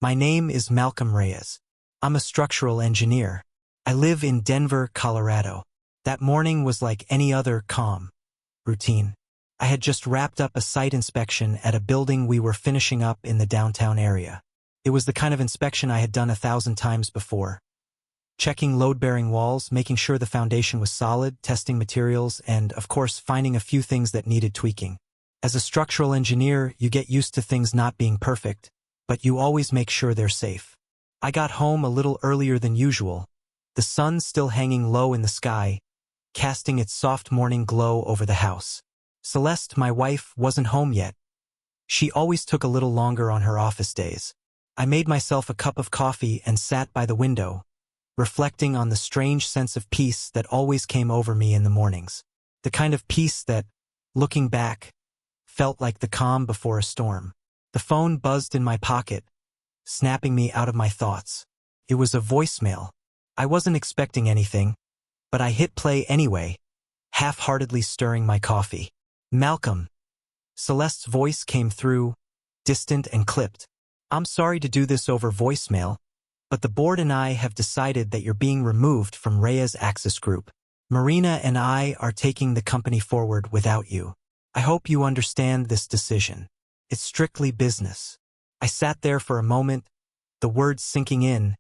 My name is Malcolm Reyes. I'm a structural engineer. I live in Denver, Colorado. That morning was like any other calm routine. I had just wrapped up a site inspection at a building we were finishing up in the downtown area. It was the kind of inspection I had done 1,000 times before. Checking load-bearing walls, making sure the foundation was solid, testing materials, and, of course, finding a few things that needed tweaking. As a structural engineer, you get used to things not being perfect, but you always make sure they're safe. I got home a little earlier than usual, the sun still hanging low in the sky, casting its soft morning glow over the house. Celeste, my wife, wasn't home yet. She always took a little longer on her office days. I made myself a cup of coffee and sat by the window, reflecting on the strange sense of peace that always came over me in the mornings. The kind of peace that, looking back, felt like the calm before a storm. The phone buzzed in my pocket, snapping me out of my thoughts. It was a voicemail. I wasn't expecting anything, but I hit play anyway, half-heartedly stirring my coffee. Malcolm. Celeste's voice came through, distant and clipped. I'm sorry to do this over voicemail, but the board and I have decided that you're being removed from Reyes Access Group. Marina and I are taking the company forward without you. I hope you understand this decision. It's strictly business. I sat there for a moment, the words sinking in,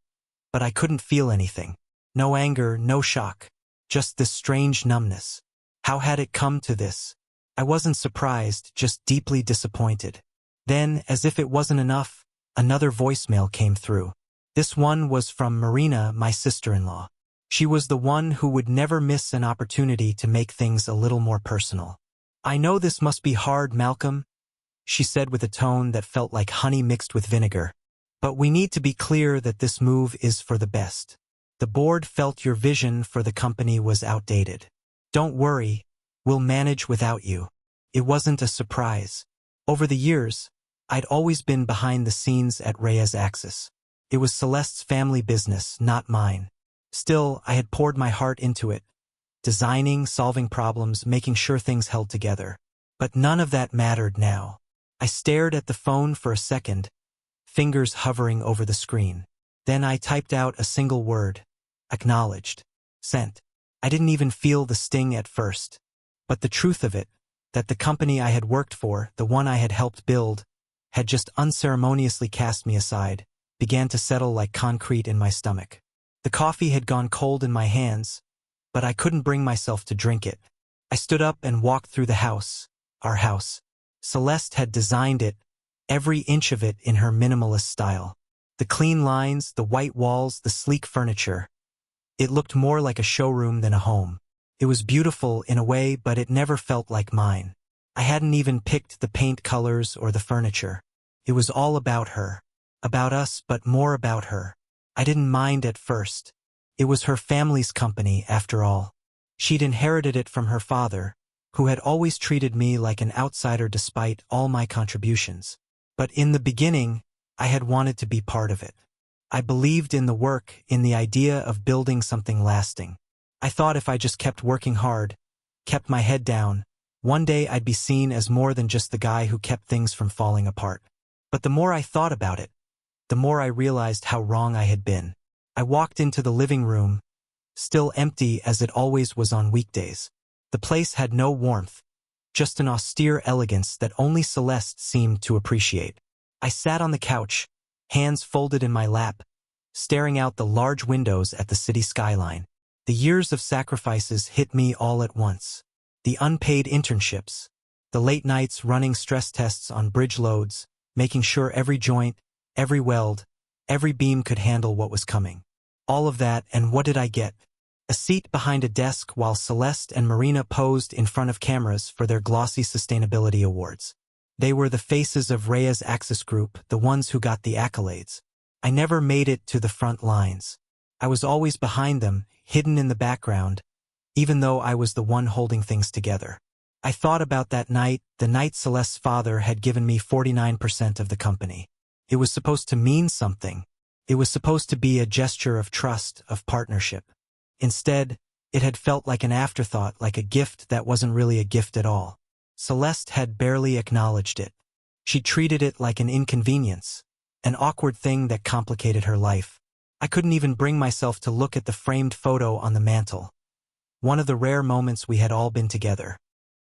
but I couldn't feel anything. No anger, no shock. Just this strange numbness. How had it come to this? I wasn't surprised, just deeply disappointed. Then, as if it wasn't enough, another voicemail came through. This one was from Marina, my sister-in-law. She was the one who would never miss an opportunity to make things a little more personal. I know this must be hard, Malcolm, she said with a tone that felt like honey mixed with vinegar. But we need to be clear that this move is for the best. The board felt your vision for the company was outdated. Don't worry, we'll manage without you. It wasn't a surprise. Over the years, I'd always been behind the scenes at Reyes Access. It was Celeste's family business, not mine. Still, I had poured my heart into it, designing, solving problems, making sure things held together. But none of that mattered now. I stared at the phone for a second, fingers hovering over the screen. Then I typed out a single word. Acknowledged. Sent. I didn't even feel the sting at first. But the truth of it, that the company I had worked for, the one I had helped build, had just unceremoniously cast me aside, began to settle like concrete in my stomach. The coffee had gone cold in my hands, but I couldn't bring myself to drink it. I stood up and walked through the house, our house. Celeste had designed it, every inch of it in her minimalist style. The clean lines, the white walls, the sleek furniture. It looked more like a showroom than a home. It was beautiful in a way, but it never felt like mine. I hadn't even picked the paint colors or the furniture. It was all about her. About us, but more about her. I didn't mind at first. It was her family's company, after all. She'd inherited it from her father, who had always treated me like an outsider despite all my contributions. But in the beginning, I had wanted to be part of it. I believed in the work, in the idea of building something lasting. I thought if I just kept working hard, kept my head down, one day I'd be seen as more than just the guy who kept things from falling apart. But the more I thought about it, the more I realized how wrong I had been. I walked into the living room, still empty as it always was on weekdays. The place had no warmth, just an austere elegance that only Celeste seemed to appreciate. I sat on the couch, hands folded in my lap, staring out the large windows at the city skyline. The years of sacrifices hit me all at once. The unpaid internships, the late nights running stress tests on bridge loads, making sure every joint, every weld, every beam could handle what was coming. All of that, and what did I get? A seat behind a desk while Celeste and Marina posed in front of cameras for their glossy sustainability awards. They were the faces of Reyes Access Group, the ones who got the accolades. I never made it to the front lines. I was always behind them, hidden in the background, even though I was the one holding things together. I thought about that night, the night Celeste's father had given me 49% of the company. It was supposed to mean something. It was supposed to be a gesture of trust, of partnership. Instead, it had felt like an afterthought, like a gift that wasn't really a gift at all. Celeste had barely acknowledged it. She treated it like an inconvenience. an awkward thing that complicated her life. I couldn't even bring myself to look at the framed photo on the mantel. One of the rare moments we had all been together.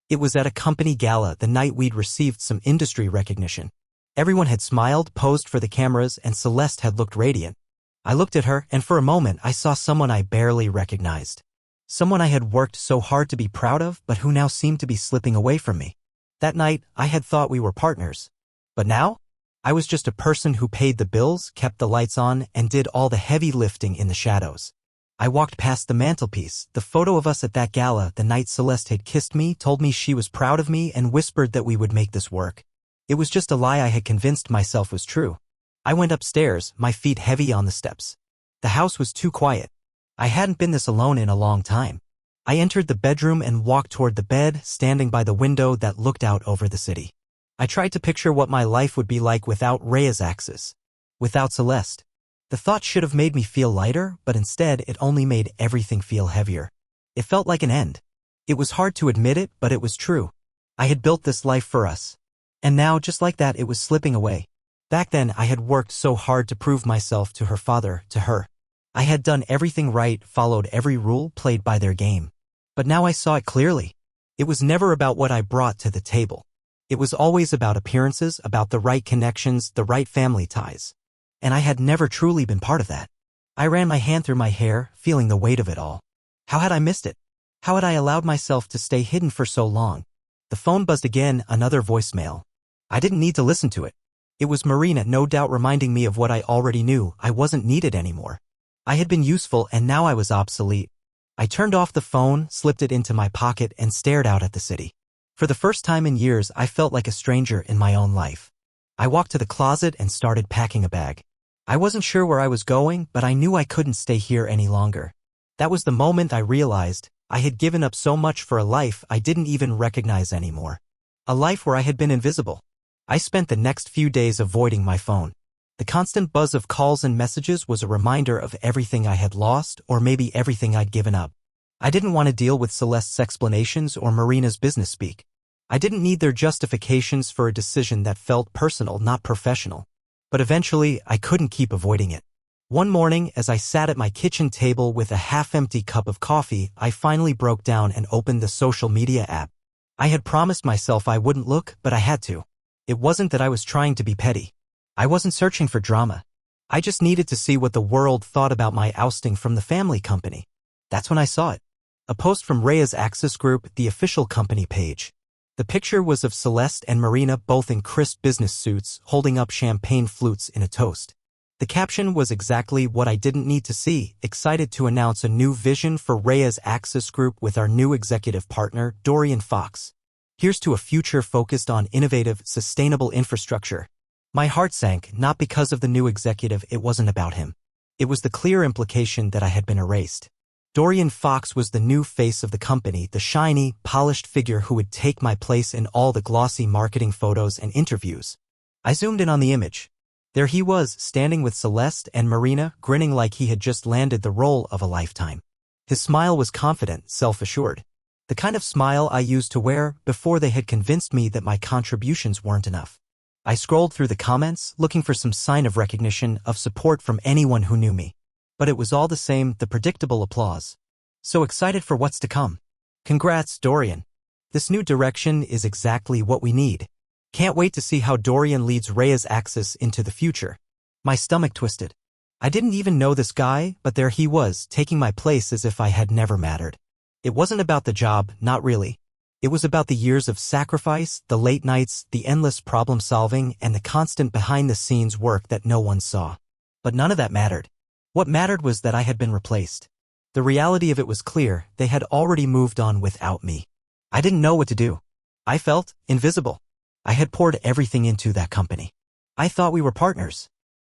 It was at a company gala the night we'd received some industry recognition. Everyone had smiled, posed for the cameras, and Celeste had looked radiant. I looked at her, and for a moment I saw someone I barely recognized. Someone I had worked so hard to be proud of, but who now seemed to be slipping away from me. That night, I had thought we were partners. But now? I was just a person who paid the bills, kept the lights on, and did all the heavy lifting in the shadows. I walked past the mantelpiece, the photo of us at that gala the night Celeste had kissed me, told me she was proud of me, and whispered that we would make this work. It was just a lie I had convinced myself was true. I went upstairs, my feet heavy on the steps. The house was too quiet. I hadn't been this alone in a long time. I entered the bedroom and walked toward the bed, standing by the window that looked out over the city. I tried to picture what my life would be like without Rhea's axis, without Celeste. The thought should have made me feel lighter, but instead it only made everything feel heavier. It felt like an end. It was hard to admit it, but it was true. I had built this life for us. And now, just like that, it was slipping away. Back then, I had worked so hard to prove myself to her father, to her. I had done everything right, followed every rule, played by their game. But now I saw it clearly. It was never about what I brought to the table. It was always about appearances, about the right connections, the right family ties. And I had never truly been part of that. I ran my hand through my hair, feeling the weight of it all. How had I missed it? How had I allowed myself to stay hidden for so long? The phone buzzed again, another voicemail. I didn't need to listen to it. It was Marina, no doubt reminding me of what I already knew. I wasn't needed anymore. I had been useful, and now I was obsolete. I turned off the phone, slipped it into my pocket, and stared out at the city. For the first time in years, I felt like a stranger in my own life. I walked to the closet and started packing a bag. I wasn't sure where I was going, but I knew I couldn't stay here any longer. That was the moment I realized I had given up so much for a life I didn't even recognize anymore. A life where I had been invisible. I spent the next few days avoiding my phone. The constant buzz of calls and messages was a reminder of everything I had lost, or maybe everything I'd given up. I didn't want to deal with Celeste's explanations or Marina's business speak. I didn't need their justifications for a decision that felt personal, not professional. But eventually, I couldn't keep avoiding it. One morning, as I sat at my kitchen table with a half-empty cup of coffee, I finally broke down and opened the social media app. I had promised myself I wouldn't look, but I had to. It wasn't that I was trying to be petty. I wasn't searching for drama. I just needed to see what the world thought about my ousting from the family company. That's when I saw it. A post from Rhea's Axis Group, the official company page. The picture was of Celeste and Marina, both in crisp business suits, holding up champagne flutes in a toast. The caption was exactly what I didn't need to see: excited to announce a new vision for Rhea's Axis Group with our new executive partner, Dorian Fox. Here's to a future focused on innovative, sustainable infrastructure. My heart sank, not because of the new executive, it wasn't about him. It was the clear implication that I had been erased. Dorian Fox was the new face of the company, the shiny, polished figure who would take my place in all the glossy marketing photos and interviews. I zoomed in on the image. There he was, standing with Celeste and Marina, grinning like he had just landed the role of a lifetime. His smile was confident, self-assured. The kind of smile I used to wear before they had convinced me that my contributions weren't enough. I scrolled through the comments, looking for some sign of recognition, of support from anyone who knew me. But it was all the same, the predictable applause. So excited for what's to come. Congrats, Dorian. This new direction is exactly what we need. Can't wait to see how Dorian leads Rhea's Axis into the future. My stomach twisted. I didn't even know this guy, but there he was, taking my place as if I had never mattered. It wasn't about the job, not really. It was about the years of sacrifice, the late nights, the endless problem-solving, and the constant behind-the-scenes work that no one saw. But none of that mattered. What mattered was that I had been replaced. The reality of it was clear: they had already moved on without me. I didn't know what to do. I felt invisible. I had poured everything into that company. I thought we were partners.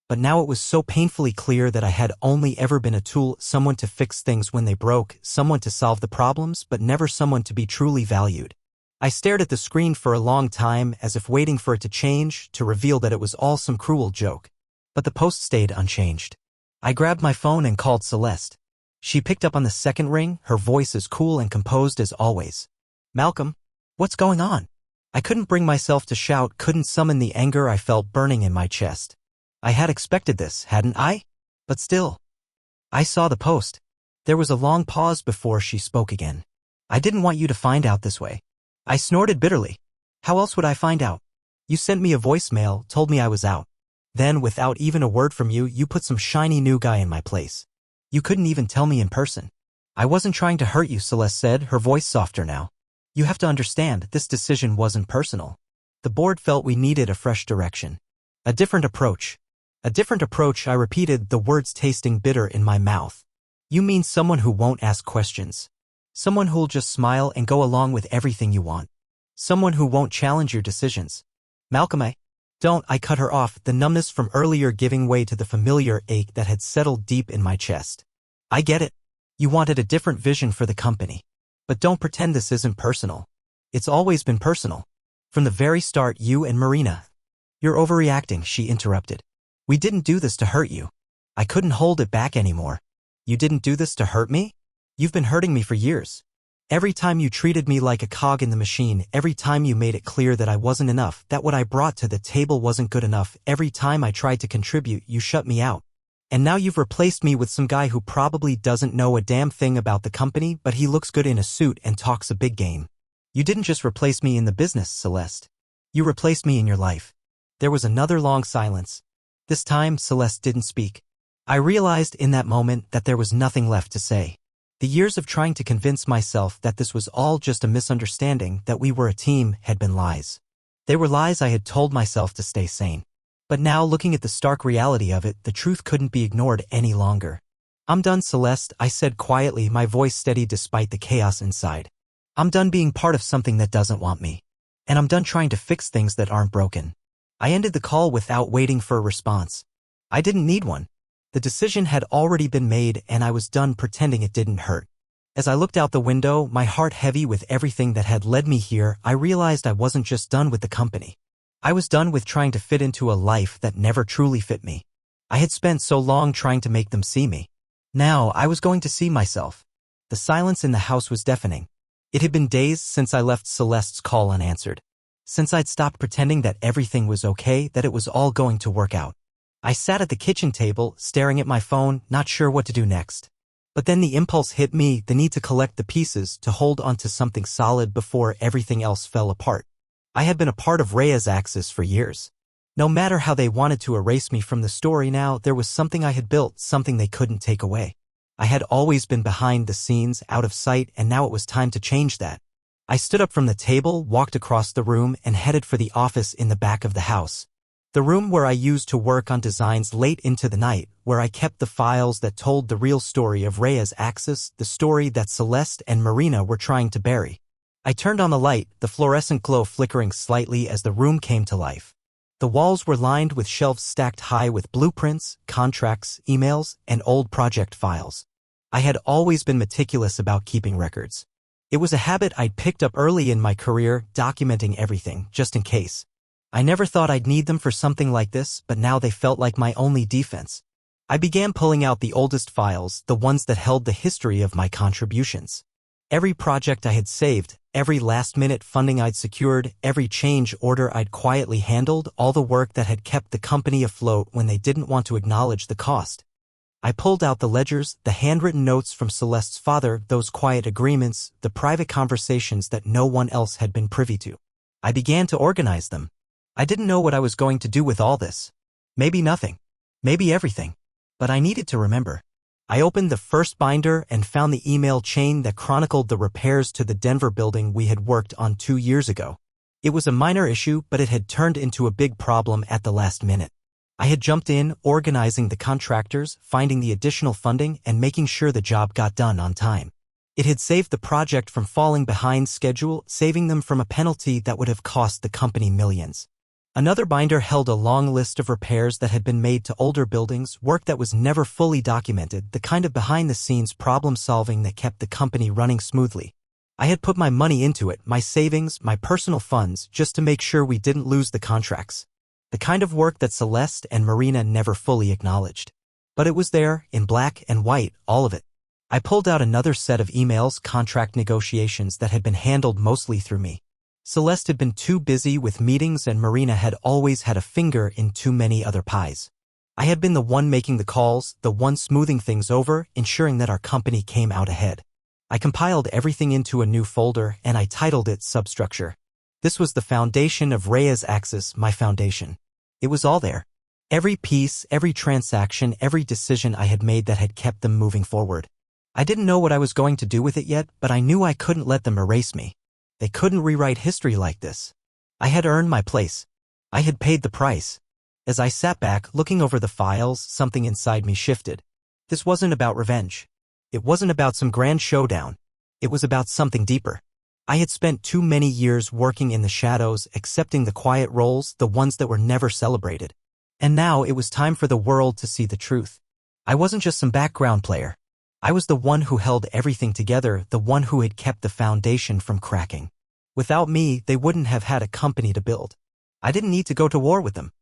But now it was so painfully clear that I had only ever been a tool, someone to fix things when they broke, someone to solve the problems, but never someone to be truly valued. I stared at the screen for a long time, as if waiting for it to change, to reveal that it was all some cruel joke. But the post stayed unchanged. I grabbed my phone and called Celeste. She picked up on the second ring, her voice as cool and composed as always. "Malcolm, what's going on?" I couldn't bring myself to shout, couldn't summon the anger I felt burning in my chest. I had expected this, hadn't I? But still. I saw the post. There was a long pause before she spoke again. I didn't want you to find out this way. I snorted bitterly. How else would I find out? You sent me a voicemail, told me I was out. Then, without even a word from you, you put some shiny new guy in my place. You couldn't even tell me in person. I wasn't trying to hurt you, Celeste said, her voice softer now. You have to understand, this decision wasn't personal. The board felt we needed a fresh direction. A different approach. A different approach, I repeated, the words tasting bitter in my mouth. You mean someone who won't ask questions. Someone who'll just smile and go along with everything you want. Someone who won't challenge your decisions. Malcolm, I cut her off, the numbness from earlier giving way to the familiar ache that had settled deep in my chest. I get it. You wanted a different vision for the company. But don't pretend this isn't personal. It's always been personal. From the very start, you and Marina. You're overreacting, she interrupted. We didn't do this to hurt you. I couldn't hold it back anymore. You didn't do this to hurt me? You've been hurting me for years. Every time you treated me like a cog in the machine, every time you made it clear that I wasn't enough, that what I brought to the table wasn't good enough, every time I tried to contribute, you shut me out. And now you've replaced me with some guy who probably doesn't know a damn thing about the company, but he looks good in a suit and talks a big game. You didn't just replace me in the business, Celeste. You replaced me in your life. There was another long silence. This time, Celeste didn't speak. I realized in that moment that there was nothing left to say. The years of trying to convince myself that this was all just a misunderstanding, that we were a team, had been lies. They were lies I had told myself to stay sane. But now, looking at the stark reality of it, the truth couldn't be ignored any longer. I'm done, Celeste, I said quietly, my voice steady despite the chaos inside. I'm done being part of something that doesn't want me. And I'm done trying to fix things that aren't broken. I ended the call without waiting for a response. I didn't need one. The decision had already been made, and I was done pretending it didn't hurt. As I looked out the window, my heart heavy with everything that had led me here, I realized I wasn't just done with the company. I was done with trying to fit into a life that never truly fit me. I had spent so long trying to make them see me. Now, I was going to see myself. The silence in the house was deafening. It had been days since I left Celeste's call unanswered. Since I'd stopped pretending that everything was okay, that it was all going to work out. I sat at the kitchen table, staring at my phone, not sure what to do next. But then the impulse hit me, the need to collect the pieces, to hold onto something solid before everything else fell apart. I had been a part of Rhea's axis for years. No matter how they wanted to erase me from the story now, there was something I had built, something they couldn't take away. I had always been behind the scenes, out of sight, and now it was time to change that. I stood up from the table, walked across the room, and headed for the office in the back of the house. The room where I used to work on designs late into the night, where I kept the files that told the real story of Rhea's axis, the story that Celeste and Marina were trying to bury. I turned on the light, the fluorescent glow flickering slightly as the room came to life. The walls were lined with shelves stacked high with blueprints, contracts, emails, and old project files. I had always been meticulous about keeping records. It was a habit I'd picked up early in my career, documenting everything, just in case. I never thought I'd need them for something like this, but now they felt like my only defense. I began pulling out the oldest files, the ones that held the history of my contributions. Every project I had saved, every last-minute funding I'd secured, every change order I'd quietly handled, all the work that had kept the company afloat when they didn't want to acknowledge the cost. I pulled out the ledgers, the handwritten notes from Celeste's father, those quiet agreements, the private conversations that no one else had been privy to. I began to organize them. I didn't know what I was going to do with all this. Maybe nothing. Maybe everything. But I needed to remember. I opened the first binder and found the email chain that chronicled the repairs to the Denver building we had worked on 2 years ago. It was a minor issue, but it had turned into a big problem at the last minute. I had jumped in, organizing the contractors, finding the additional funding, and making sure the job got done on time. It had saved the project from falling behind schedule, saving them from a penalty that would have cost the company millions. Another binder held a long list of repairs that had been made to older buildings, work that was never fully documented, the kind of behind-the-scenes problem-solving that kept the company running smoothly. I had put my money into it, my savings, my personal funds, just to make sure we didn't lose the contracts. The kind of work that Celeste and Marina never fully acknowledged. But it was there, in black and white, all of it. I pulled out another set of emails, contract negotiations that had been handled mostly through me. Celeste had been too busy with meetings and Marina had always had a finger in too many other pies. I had been the one making the calls, the one smoothing things over, ensuring that our company came out ahead. I compiled everything into a new folder and I titled it Substructure. This was the foundation of Reyes Axis, my foundation. It was all there. Every piece, every transaction, every decision I had made that had kept them moving forward. I didn't know what I was going to do with it yet, but I knew I couldn't let them erase me. They couldn't rewrite history like this. I had earned my place. I had paid the price. As I sat back, looking over the files, something inside me shifted. This wasn't about revenge. It wasn't about some grand showdown. It was about something deeper. I had spent too many years working in the shadows, accepting the quiet roles, the ones that were never celebrated. And now it was time for the world to see the truth. I wasn't just some background player. I was the one who held everything together, the one who had kept the foundation from cracking. Without me, they wouldn't have had a company to build. I didn't need to go to war with them.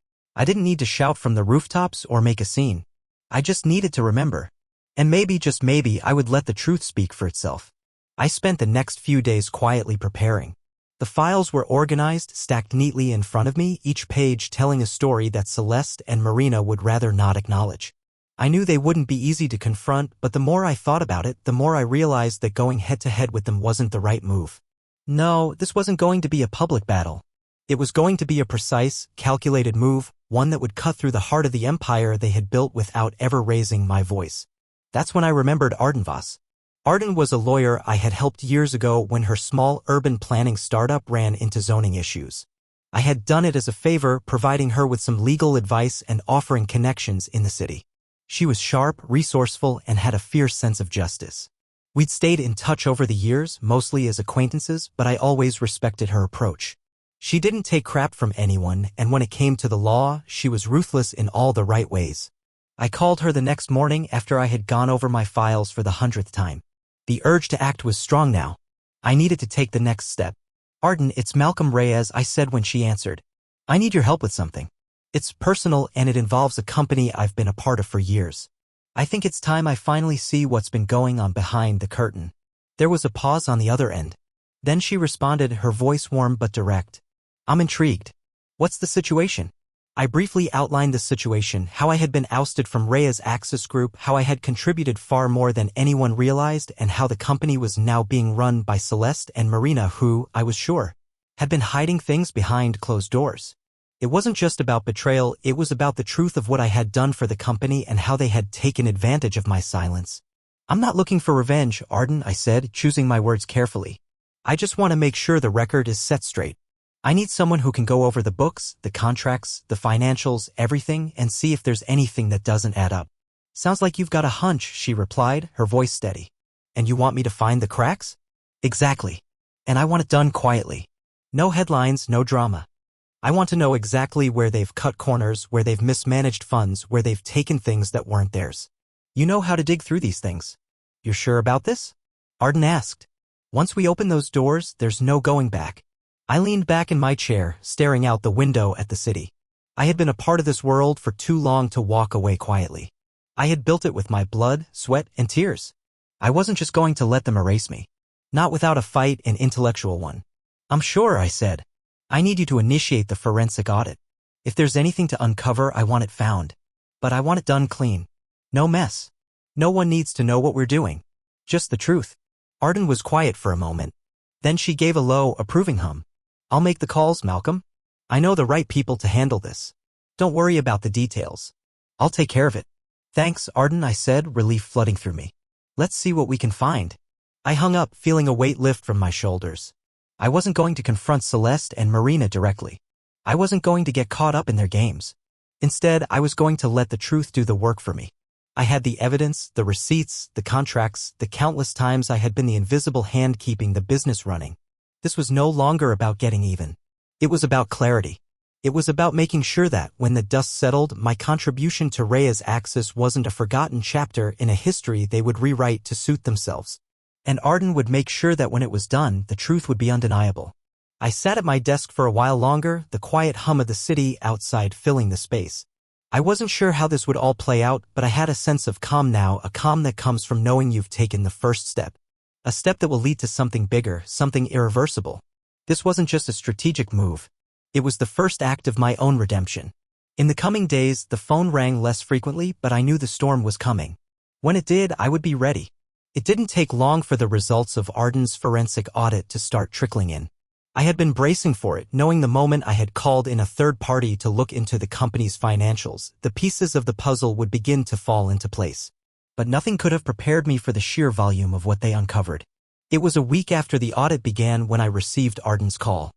I didn't need to shout from the rooftops or make a scene. I just needed to remember. And maybe, just maybe, I would let the truth speak for itself. I spent the next few days quietly preparing. The files were organized, stacked neatly in front of me, each page telling a story that Celeste and Marina would rather not acknowledge. I knew they wouldn't be easy to confront, but the more I thought about it, the more I realized that going head-to-head with them wasn't the right move. No, this wasn't going to be a public battle. It was going to be a precise, calculated move, one that would cut through the heart of the empire they had built without ever raising my voice. That's when I remembered Arden Voss. Arden was a lawyer I had helped years ago when her small urban planning startup ran into zoning issues. I had done it as a favor, providing her with some legal advice and offering connections in the city. She was sharp, resourceful, and had a fierce sense of justice. We'd stayed in touch over the years, mostly as acquaintances, but I always respected her approach. She didn't take crap from anyone, and when it came to the law, she was ruthless in all the right ways. I called her the next morning after I had gone over my files for the 100th time. The urge to act was strong now. I needed to take the next step. Arden, it's Malcolm Reyes, I said when she answered. I need your help with something. It's personal and it involves a company I've been a part of for years. I think it's time I finally see what's been going on behind the curtain. There was a pause on the other end. Then she responded, her voice warm but direct. I'm intrigued. What's the situation? I briefly outlined the situation, how I had been ousted from Reyes Axis Group, how I had contributed far more than anyone realized, and how the company was now being run by Celeste and Marina who, I was sure, had been hiding things behind closed doors. It wasn't just about betrayal, it was about the truth of what I had done for the company and how they had taken advantage of my silence. I'm not looking for revenge, Arden, I said, choosing my words carefully. I just want to make sure the record is set straight. I need someone who can go over the books, the contracts, the financials, everything, and see if there's anything that doesn't add up. Sounds like you've got a hunch, she replied, her voice steady. And you want me to find the cracks? Exactly. And I want it done quietly. No headlines, no drama. I want to know exactly where they've cut corners, where they've mismanaged funds, where they've taken things that weren't theirs. You know how to dig through these things. You're sure about this? Arden asked. Once we open those doors, there's no going back. I leaned back in my chair, staring out the window at the city. I had been a part of this world for too long to walk away quietly. I had built it with my blood, sweat, and tears. I wasn't just going to let them erase me. Not without a fight, an intellectual one. I'm sure, I said. I need you to initiate the forensic audit. If there's anything to uncover, I want it found. But I want it done clean. No mess. No one needs to know what we're doing. Just the truth. Arden was quiet for a moment. Then she gave a low, approving hum. I'll make the calls, Malcolm. I know the right people to handle this. Don't worry about the details. I'll take care of it. Thanks, Arden, I said, relief flooding through me. Let's see what we can find. I hung up, feeling a weight lift from my shoulders. I wasn't going to confront Celeste and Marina directly. I wasn't going to get caught up in their games. Instead, I was going to let the truth do the work for me. I had the evidence, the receipts, the contracts, the countless times I had been the invisible hand keeping the business running. This was no longer about getting even. It was about clarity. It was about making sure that, when the dust settled, my contribution to Reyes Axis wasn't a forgotten chapter in a history they would rewrite to suit themselves. And Arden would make sure that when it was done, the truth would be undeniable. I sat at my desk for a while longer, the quiet hum of the city outside filling the space. I wasn't sure how this would all play out, but I had a sense of calm now, a calm that comes from knowing you've taken the first step. A step that will lead to something bigger, something irreversible. This wasn't just a strategic move. It was the first act of my own redemption. In the coming days, the phone rang less frequently, but I knew the storm was coming. When it did, I would be ready. It didn't take long for the results of Arden's forensic audit to start trickling in. I had been bracing for it, knowing the moment I had called in a third party to look into the company's financials, the pieces of the puzzle would begin to fall into place. But nothing could have prepared me for the sheer volume of what they uncovered. It was a week after the audit began when I received Arden's call.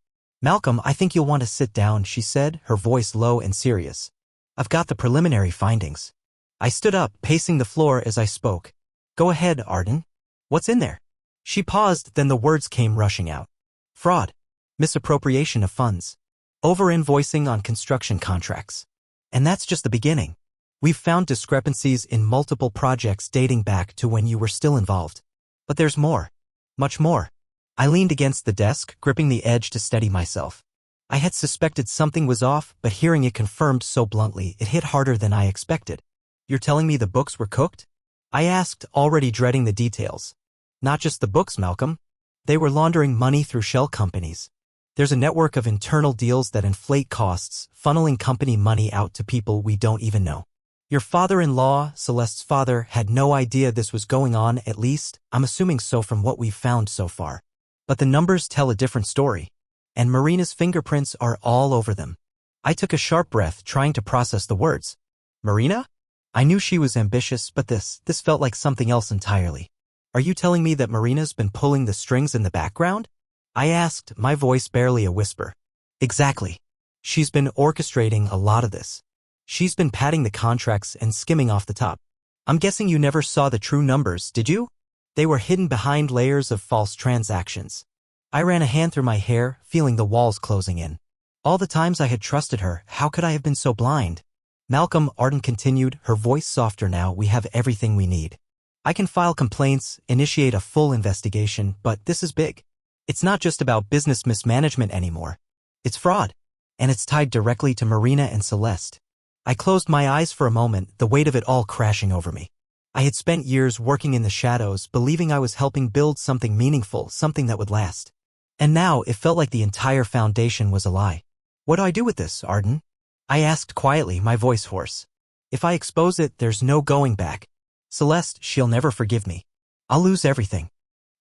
"Malcolm, I think you'll want to sit down," she said, her voice low and serious. "I've got the preliminary findings." I stood up, pacing the floor as I spoke. "Go ahead, Arden. What's in there?" She paused, then the words came rushing out. "Fraud. Misappropriation of funds. Over-invoicing on construction contracts. And that's just the beginning. We've found discrepancies in multiple projects dating back to when you were still involved. But there's more. Much more." I leaned against the desk, gripping the edge to steady myself. I had suspected something was off, but hearing it confirmed so bluntly, it hit harder than I expected. "You're telling me the books were cooked?" I asked, already dreading the details. "Not just the books, Malcolm. They were laundering money through shell companies. There's a network of internal deals that inflate costs, funneling company money out to people we don't even know. Your father-in-law, Celeste's father, had no idea this was going on, at least, I'm assuming so from what we've found so far. But the numbers tell a different story. And Marina's fingerprints are all over them." I took a sharp breath, trying to process the words. "Marina?" I knew she was ambitious, but this felt like something else entirely. "Are you telling me that Marina's been pulling the strings in the background?" I asked, my voice barely a whisper. "Exactly. She's been orchestrating a lot of this. She's been padding the contracts and skimming off the top. I'm guessing you never saw the true numbers, did you? They were hidden behind layers of false transactions." I ran a hand through my hair, feeling the walls closing in. All the times I had trusted her, how could I have been so blind? "Malcolm," Arden continued, her voice softer now, "we have everything we need. I can file complaints, initiate a full investigation, but this is big. It's not just about business mismanagement anymore. It's fraud. And it's tied directly to Marina and Celeste." I closed my eyes for a moment, the weight of it all crashing over me. I had spent years working in the shadows, believing I was helping build something meaningful, something that would last. And now it felt like the entire foundation was a lie. "What do I do with this, Arden?" I asked quietly, my voice hoarse. "If I expose it, there's no going back. Celeste, she'll never forgive me. I'll lose everything."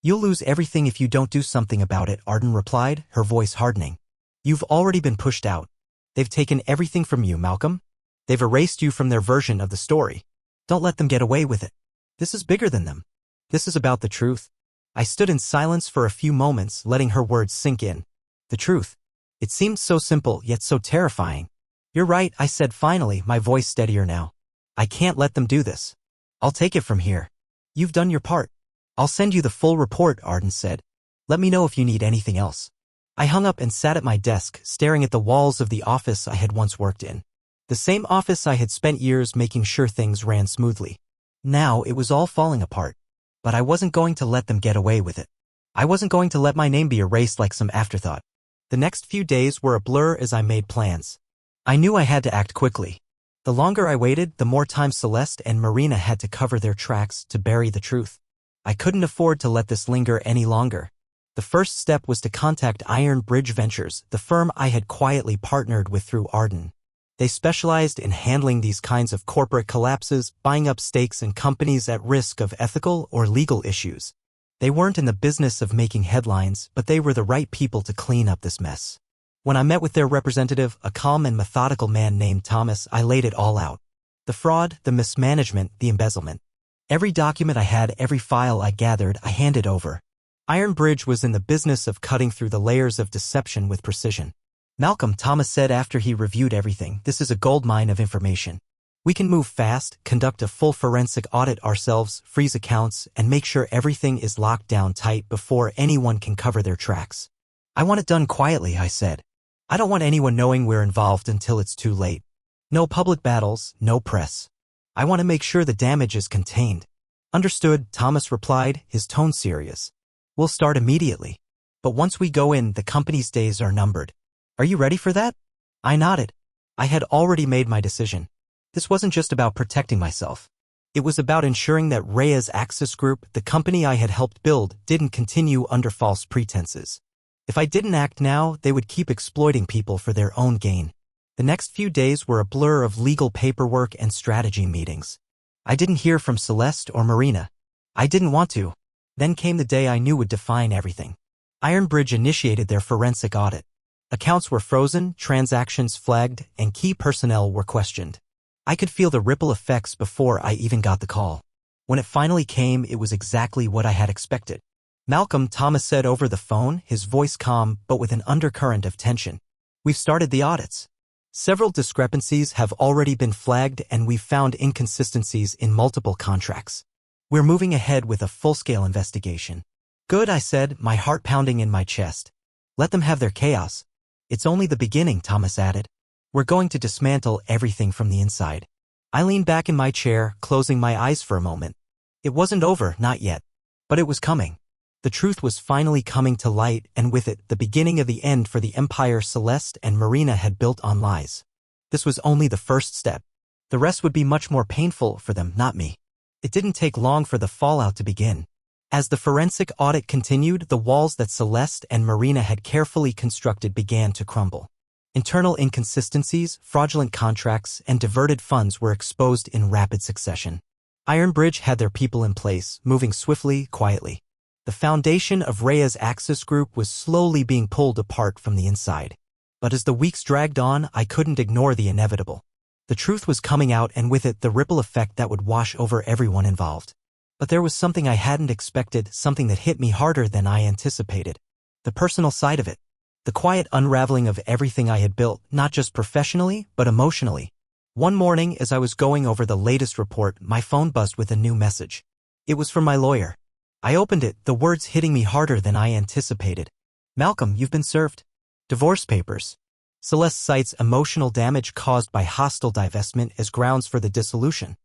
"You'll lose everything if you don't do something about it," Arden replied, her voice hardening. "You've already been pushed out. They've taken everything from you, Malcolm. They've erased you from their version of the story. Don't let them get away with it. This is bigger than them. This is about the truth." I stood in silence for a few moments, letting her words sink in. The truth. It seemed so simple, yet so terrifying. "You're right," I said finally, my voice steadier now. "I can't let them do this. I'll take it from here. You've done your part. I'll send you the full report," Arden said. "Let me know if you need anything else." I hung up and sat at my desk, staring at the walls of the office I had once worked in. The same office I had spent years making sure things ran smoothly. Now it was all falling apart. But I wasn't going to let them get away with it. I wasn't going to let my name be erased like some afterthought. The next few days were a blur as I made plans. I knew I had to act quickly. The longer I waited, the more time Celeste and Marina had to cover their tracks to bury the truth. I couldn't afford to let this linger any longer. The first step was to contact Iron Bridge Ventures, the firm I had quietly partnered with through Arden. They specialized in handling these kinds of corporate collapses, buying up stakes in companies at risk of ethical or legal issues. They weren't in the business of making headlines, but they were the right people to clean up this mess. When I met with their representative, a calm and methodical man named Thomas, I laid it all out. The fraud, the mismanagement, the embezzlement. Every document I had, every file I gathered, I handed over. Iron Bridge was in the business of cutting through the layers of deception with precision. "Malcolm," Thomas said after he reviewed everything, "this is a goldmine of information. We can move fast, conduct a full forensic audit ourselves, freeze accounts, and make sure everything is locked down tight before anyone can cover their tracks." "I want it done quietly," I said. "I don't want anyone knowing we're involved until it's too late. No public battles, no press. I want to make sure the damage is contained." "Understood," Thomas replied, his tone serious. "We'll start immediately. But once we go in, the company's days are numbered. Are you ready for that?" I nodded. I had already made my decision. This wasn't just about protecting myself. It was about ensuring that Reyes Axis Group, the company I had helped build, didn't continue under false pretenses. If I didn't act now, they would keep exploiting people for their own gain. The next few days were a blur of legal paperwork and strategy meetings. I didn't hear from Celeste or Marina. I didn't want to. Then came the day I knew would define everything. Ironbridge initiated their forensic audit. Accounts were frozen, transactions flagged, and key personnel were questioned. I could feel the ripple effects before I even got the call. When it finally came, it was exactly what I had expected. Malcolm, Thomas said over the phone, his voice calm but with an undercurrent of tension. We've started the audits. Several discrepancies have already been flagged and we've found inconsistencies in multiple contracts. We're moving ahead with a full-scale investigation. Good, I said, my heart pounding in my chest. Let them have their chaos. It's only the beginning, Thomas added. We're going to dismantle everything from the inside. I leaned back in my chair, closing my eyes for a moment. It wasn't over, not yet. But it was coming. The truth was finally coming to light, and with it, the beginning of the end for the empire Celeste and Marina had built on lies. This was only the first step. The rest would be much more painful for them, not me. It didn't take long for the fallout to begin. As the forensic audit continued, the walls that Celeste and Marina had carefully constructed began to crumble. Internal inconsistencies, fraudulent contracts, and diverted funds were exposed in rapid succession. Ironbridge had their people in place, moving swiftly, quietly. The foundation of Rhea's Axis Group was slowly being pulled apart from the inside. But as the weeks dragged on, I couldn't ignore the inevitable. The truth was coming out, and with it the ripple effect that would wash over everyone involved. But there was something I hadn't expected, something that hit me harder than I anticipated. The personal side of it. The quiet unraveling of everything I had built, not just professionally, but emotionally. One morning, as I was going over the latest report, my phone buzzed with a new message. It was from my lawyer. I opened it, the words hitting me harder than I anticipated. Malcolm, you've been served. Divorce papers. Celeste cites emotional damage caused by hostile divestment as grounds for the dissolution.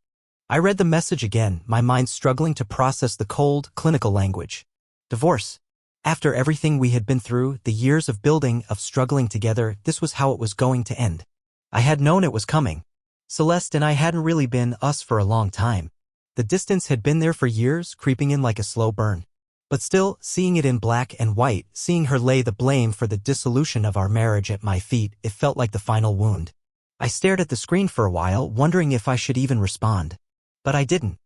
I read the message again, my mind struggling to process the cold, clinical language. Divorce. After everything we had been through, the years of building, of struggling together, this was how it was going to end. I had known it was coming. Celeste and I hadn't really been us for a long time. The distance had been there for years, creeping in like a slow burn. But still, seeing it in black and white, seeing her lay the blame for the dissolution of our marriage at my feet, it felt like the final wound. I stared at the screen for a while, wondering if I should even respond. But I didn't.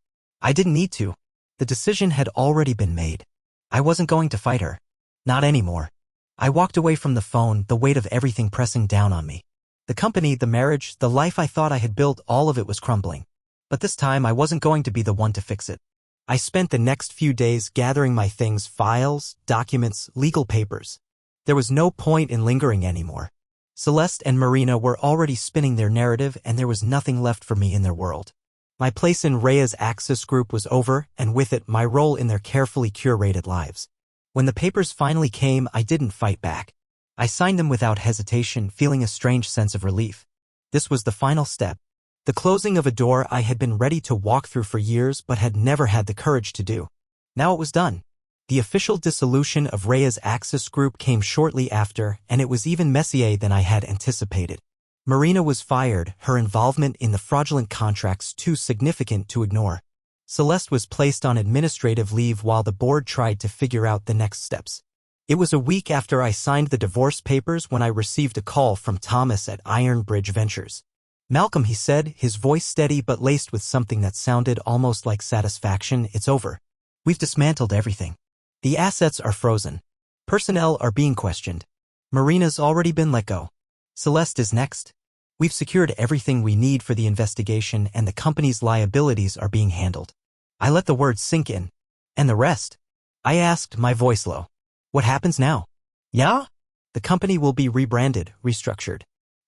I didn't need to. The decision had already been made. I wasn't going to fight her. Not anymore. I walked away from the phone, the weight of everything pressing down on me. The company, the marriage, the life I thought I had built, all of it was crumbling. But this time I wasn't going to be the one to fix it. I spent the next few days gathering my things, files, documents, legal papers. There was no point in lingering anymore. Celeste and Marina were already spinning their narrative, and there was nothing left for me in their world. My place in Rhea's Axis Group was over, and with it, my role in their carefully curated lives. When the papers finally came, I didn't fight back. I signed them without hesitation, feeling a strange sense of relief. This was the final step. The closing of a door I had been ready to walk through for years but had never had the courage to do. Now it was done. The official dissolution of Rhea's Axis Group came shortly after, and it was even messier than I had anticipated. Marina was fired, her involvement in the fraudulent contracts too significant to ignore. Celeste was placed on administrative leave while the board tried to figure out the next steps. It was a week after I signed the divorce papers when I received a call from Thomas at Ironbridge Ventures. Malcolm, he said, his voice steady but laced with something that sounded almost like satisfaction, it's over. We've dismantled everything. The assets are frozen. Personnel are being questioned. Marina's already been let go. Celeste is next. We've secured everything we need for the investigation, and the company's liabilities are being handled. I let the words sink in. And the rest? I asked, my voice low. What happens now? Yeah? The company will be rebranded, restructured.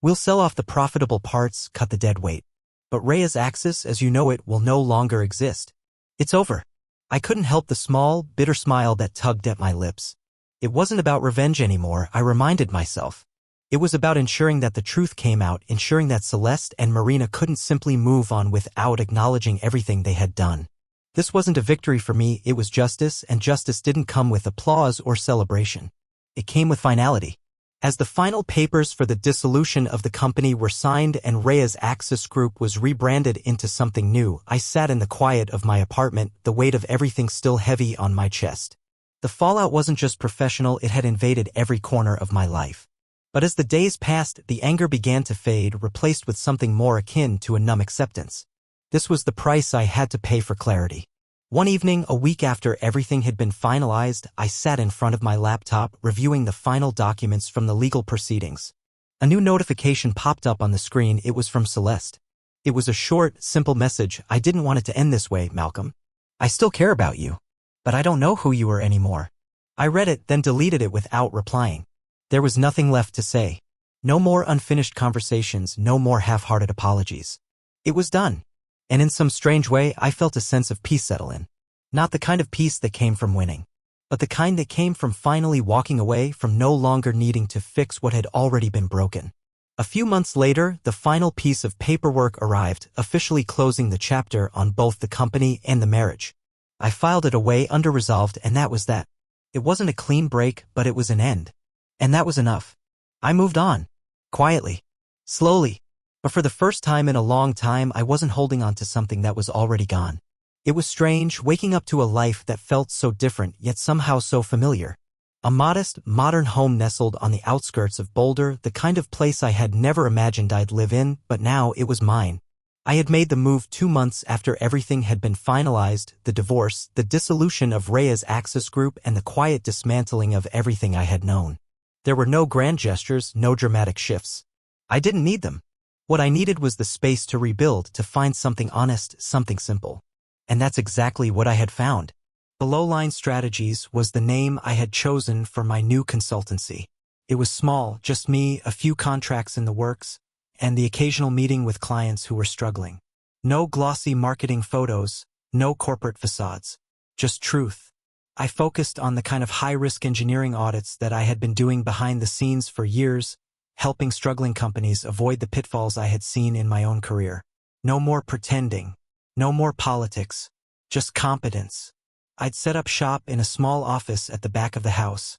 We'll sell off the profitable parts, cut the dead weight. But Rhea's Axis, as you know it, will no longer exist. It's over. I couldn't help the small, bitter smile that tugged at my lips. It wasn't about revenge anymore, I reminded myself. It was about ensuring that the truth came out, ensuring that Celeste and Marina couldn't simply move on without acknowledging everything they had done. This wasn't a victory for me, it was justice, and justice didn't come with applause or celebration. It came with finality. As the final papers for the dissolution of the company were signed and Rhea's Axis Group was rebranded into something new, I sat in the quiet of my apartment, the weight of everything still heavy on my chest. The fallout wasn't just professional, it had invaded every corner of my life. But as the days passed, the anger began to fade, replaced with something more akin to a numb acceptance. This was the price I had to pay for clarity. One evening, a week after everything had been finalized, I sat in front of my laptop, reviewing the final documents from the legal proceedings. A new notification popped up on the screen. It was from Celeste. It was a short, simple message. "I didn't want it to end this way, Malcolm. I still care about you, but I don't know who you are anymore." I read it, then deleted it without replying. There was nothing left to say. No more unfinished conversations, no more half-hearted apologies. It was done. And in some strange way, I felt a sense of peace settle in. Not the kind of peace that came from winning, but the kind that came from finally walking away, from no longer needing to fix what had already been broken. A few months later, the final piece of paperwork arrived, officially closing the chapter on both the company and the marriage. I filed it away under-resolved, and that was that. It wasn't a clean break, but it was an end. And that was enough. I moved on. Quietly. Slowly. But for the first time in a long time, I wasn't holding on to something that was already gone. It was strange, waking up to a life that felt so different, yet somehow so familiar. A modest, modern home nestled on the outskirts of Boulder, the kind of place I had never imagined I'd live in, but now it was mine. I had made the move 2 months after everything had been finalized: the divorce, the dissolution of Rhea's Axis Group, and the quiet dismantling of everything I had known. There were no grand gestures, no dramatic shifts. I didn't need them. What I needed was the space to rebuild, to find something honest, something simple. And that's exactly what I had found. Below-line Strategies was the name I had chosen for my new consultancy. It was small, just me, a few contracts in the works, and the occasional meeting with clients who were struggling. No glossy marketing photos, no corporate facades. Just truth. I focused on the kind of high-risk engineering audits that I had been doing behind the scenes for years, helping struggling companies avoid the pitfalls I had seen in my own career. No more pretending. No more politics. Just competence. I'd set up shop in a small office at the back of the house,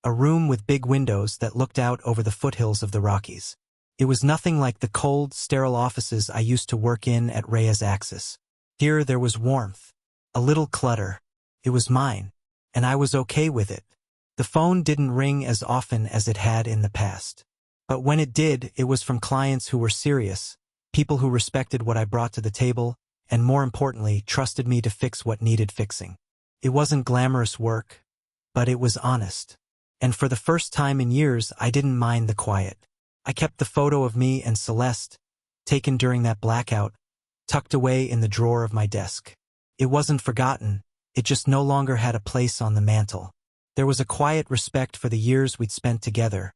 a room with big windows that looked out over the foothills of the Rockies. It was nothing like the cold, sterile offices I used to work in at Rhea's Axis. Here there was warmth, a little clutter. It was mine, and I was okay with it. The phone didn't ring as often as it had in the past. But when it did, it was from clients who were serious, people who respected what I brought to the table, and more importantly, trusted me to fix what needed fixing. It wasn't glamorous work, but it was honest. And for the first time in years, I didn't mind the quiet. I kept the photo of me and Celeste, taken during that blackout, tucked away in the drawer of my desk. It wasn't forgotten, it just no longer had a place on the mantle. There was a quiet respect for the years we'd spent together,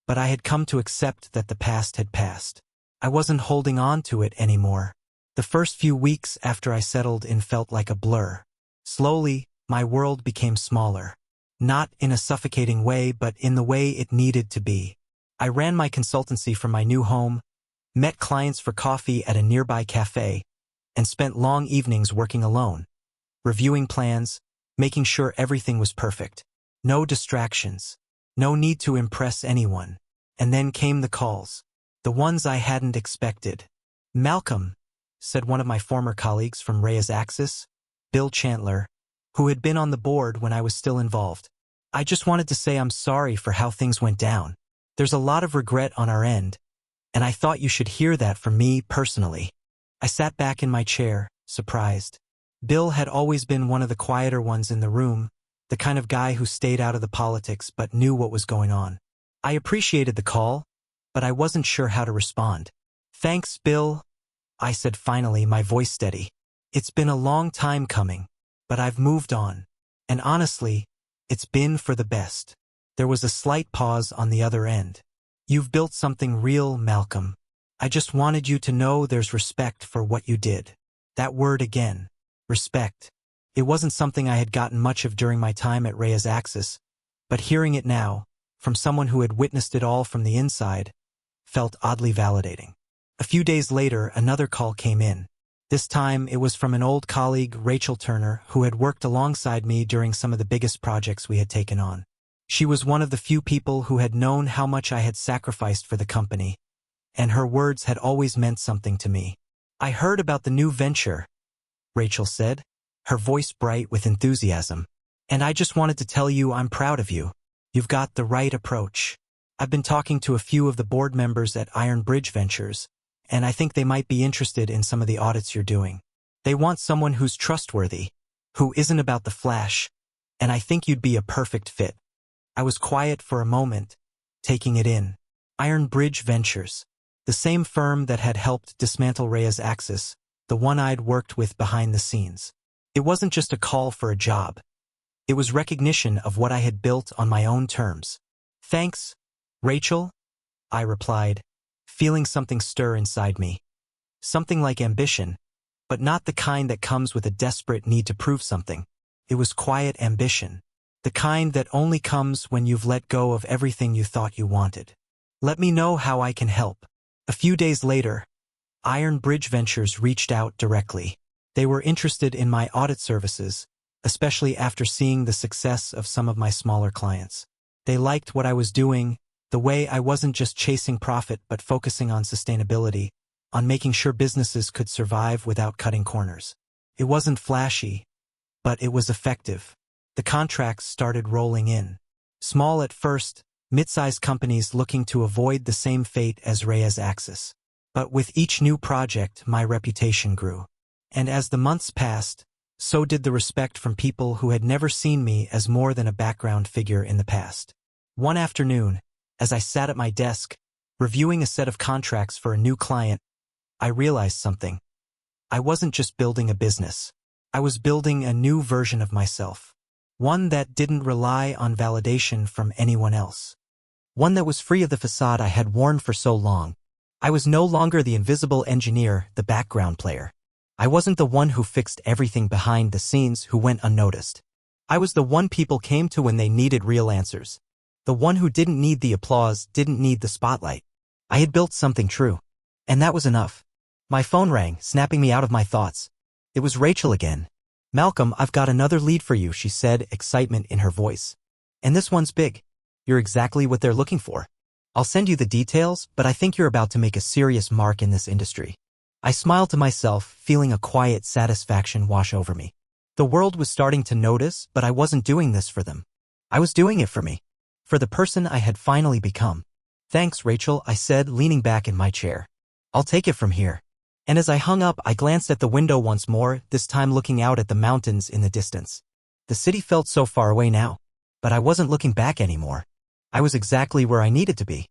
but I had come to accept that the past had passed. I wasn't holding on to it anymore. The first few weeks after I settled in felt like a blur. Slowly, my world became smaller. Not in a suffocating way, but in the way it needed to be. I ran my consultancy from my new home, met clients for coffee at a nearby cafe, and spent long evenings working alone, reviewing plans, making sure everything was perfect. No distractions. No need to impress anyone. And then came the calls. The ones I hadn't expected. "Malcolm," said one of my former colleagues from Rhea's Axis, Bill Chandler, who had been on the board when I was still involved. "I just wanted to say I'm sorry for how things went down. There's a lot of regret on our end, and I thought you should hear that from me personally." I sat back in my chair, surprised. Bill had always been one of the quieter ones in the room, the kind of guy who stayed out of the politics but knew what was going on. I appreciated the call, but I wasn't sure how to respond. "Thanks, Bill," I said finally, my voice steady. "It's been a long time coming, but I've moved on. And honestly, it's been for the best." There was a slight pause on the other end. "You've built something real, Malcolm. I just wanted you to know there's respect for what you did." That word again. Respect. It wasn't something I had gotten much of during my time at Rhea's Axis, but hearing it now, from someone who had witnessed it all from the inside, felt oddly validating. A few days later, another call came in. This time, it was from an old colleague, Rachel Turner, who had worked alongside me during some of the biggest projects we had taken on. She was one of the few people who had known how much I had sacrificed for the company, and her words had always meant something to me. "I heard about the new venture," Rachel said, her voice bright with enthusiasm. "And I just wanted to tell you I'm proud of you. You've got the right approach. I've been talking to a few of the board members at Iron Bridge Ventures, and I think they might be interested in some of the audits you're doing. They want someone who's trustworthy, who isn't about the flash, and I think you'd be a perfect fit. I was quiet for a moment, taking it in. Iron Bridge Ventures, the same firm that had helped dismantle Rhea's Axis, the one I'd worked with behind the scenes. It wasn't just a call for a job. It was recognition of what I had built on my own terms. Thanks, Rachel, I replied, feeling something stir inside me. Something like ambition, but not the kind that comes with a desperate need to prove something. It was quiet ambition, the kind that only comes when you've let go of everything you thought you wanted. Let me know how I can help. A few days later, Iron Bridge Ventures reached out directly. They were interested in my audit services, especially after seeing the success of some of my smaller clients. They liked what I was doing, the way I wasn't just chasing profit but focusing on sustainability, on making sure businesses could survive without cutting corners. It wasn't flashy, but it was effective. The contracts started rolling in. Small at first, mid-sized companies looking to avoid the same fate as Rhea's Axis. But with each new project, my reputation grew. And as the months passed, so did the respect from people who had never seen me as more than a background figure in the past. One afternoon, as I sat at my desk, reviewing a set of contracts for a new client, I realized something. I wasn't just building a business. I was building a new version of myself. One that didn't rely on validation from anyone else. One that was free of the facade I had worn for so long. I was no longer the invisible engineer, the background player. I wasn't the one who fixed everything behind the scenes who went unnoticed. I was the one people came to when they needed real answers. The one who didn't need the applause, didn't need the spotlight. I had built something true. And that was enough. My phone rang, snapping me out of my thoughts. It was Rachel again. "Malcolm, I've got another lead for you," she said, excitement in her voice. "And this one's big. You're exactly what they're looking for. I'll send you the details, but I think you're about to make a serious mark in this industry." I smiled to myself, feeling a quiet satisfaction wash over me. The world was starting to notice, but I wasn't doing this for them. I was doing it for me. For the person I had finally become. "Thanks, Rachel," I said, leaning back in my chair. "I'll take it from here." And as I hung up, I glanced at the window once more, this time looking out at the mountains in the distance. The city felt so far away now. But I wasn't looking back anymore. I was exactly where I needed to be.